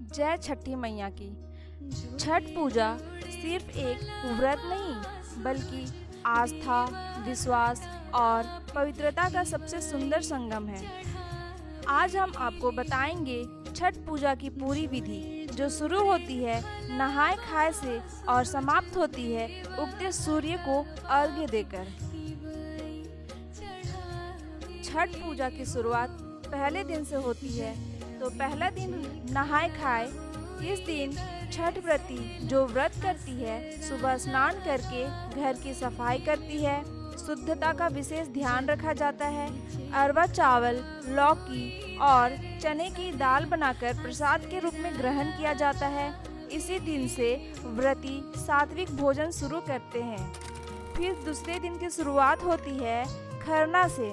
जय छठी मैया की। छठ पूजा सिर्फ एक व्रत नहीं बल्कि आस्था, विश्वास और पवित्रता का सबसे सुंदर संगम है। आज हम आपको बताएंगे छठ पूजा की पूरी विधि, जो शुरू होती है नहाए खाए से और समाप्त होती है उगते सूर्य को अर्घ्य देकर। छठ पूजा की शुरुआत पहले दिन से होती है, तो पहला दिन नहाए खाए। इस दिन छठ व्रती जो व्रत करती है सुबह स्नान करके घर की सफाई करती है। शुद्धता का विशेष ध्यान रखा जाता है। अरवा चावल, लौकी और चने की दाल बनाकर प्रसाद के रूप में ग्रहण किया जाता है। इसी दिन से व्रती सात्विक भोजन शुरू करते हैं। फिर दूसरे दिन की शुरुआत होती है खरना से।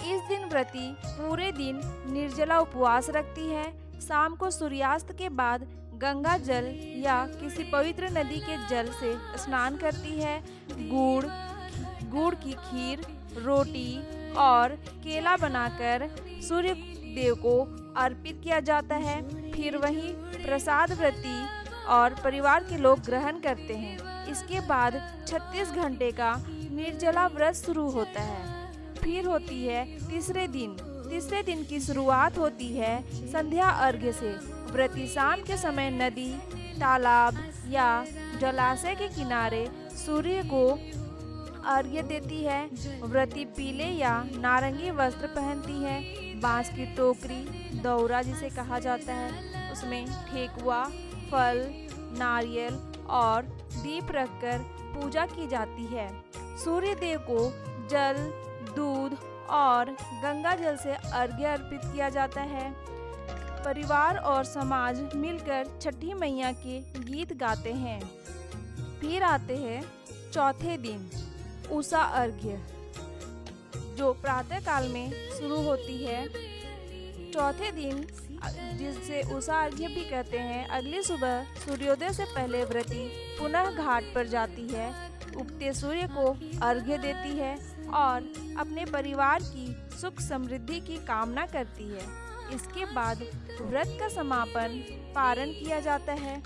इस दिन व्रती पूरे दिन निर्जला उपवास रखती है। शाम को सूर्यास्त के बाद गंगा जल या किसी पवित्र नदी के जल से स्नान करती है। गुड़ की खीर, रोटी और केला बनाकर सूर्य देव को अर्पित किया जाता है। फिर वही प्रसाद व्रती और परिवार के लोग ग्रहण करते हैं। इसके बाद 36 घंटे का निर्जला व्रत शुरू होता है। फिर होती है तीसरे दिन की शुरुआत होती है संध्या अर्घ्य से। व्रती शाम के समय नदी, तालाब या जलाशय के किनारे सूर्य को अर्घ्य देती है। व्रती पीले या नारंगी वस्त्र पहनती है। बांस की टोकरी, दौरा जिसे कहा जाता है, उसमें ठेकुआ, फल, नारियल और दीप रखकर पूजा की जाती है। सूर्य देव को जल, दूध और गंगा जल से अर्घ्य अर्पित किया जाता है। परिवार और समाज मिलकर छठी मैया के गीत गाते हैं। फिर आते हैं चौथे दिन, उषा अर्घ्य, जो प्रातः काल में शुरू होती है। चौथे दिन, जिसे उषा अर्घ्य भी कहते हैं, अगली सुबह सूर्योदय से पहले व्रती पुनः घाट पर जाती है, उगते सूर्य को अर्घ्य देती है और अपने परिवार की सुख समृद्धि की कामना करती है। इसके बाद व्रत का समापन पारण किया जाता है।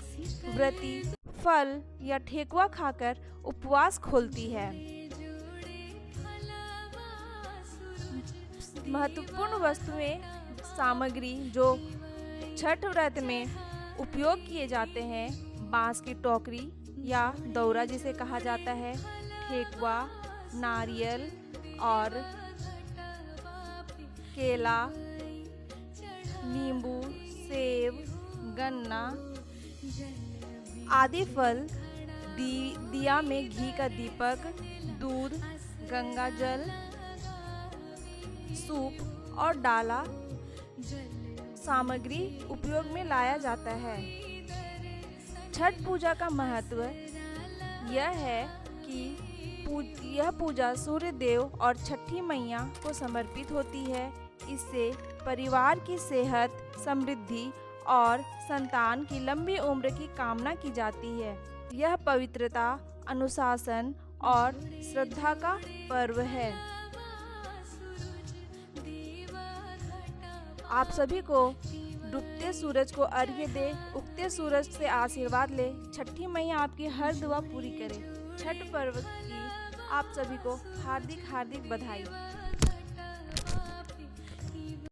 व्रती फल या ठेकुआ खाकर उपवास खोलती है। महत्वपूर्ण वस्तुएं, सामग्री जो छठ व्रत में उपयोग किए जाते हैं: बांस की टोकरी या दौरा जिसे कहा जाता है, ठेकुआ, नारियल और केला, नींबू, सेब, गन्ना आदि फल, दिया में घी का दीपक, दूध, गंगा जल, सूप और डाला सामग्री उपयोग में लाया जाता है। छठ पूजा का महत्व यह है कि यह पूजा सूर्य देव और छठी मैया को समर्पित होती है। इससे परिवार की सेहत, समृद्धि और संतान की लंबी उम्र की कामना की जाती है। यह पवित्रता, अनुशासन और श्रद्धा का पर्व है। आप सभी को डूबते सूरज को अर्घ्य दे, उगते सूरज से आशीर्वाद ले। छठी मैया आपकी हर दुआ पूरी करे। छठ पर्व की आप सभी को हार्दिक बधाई।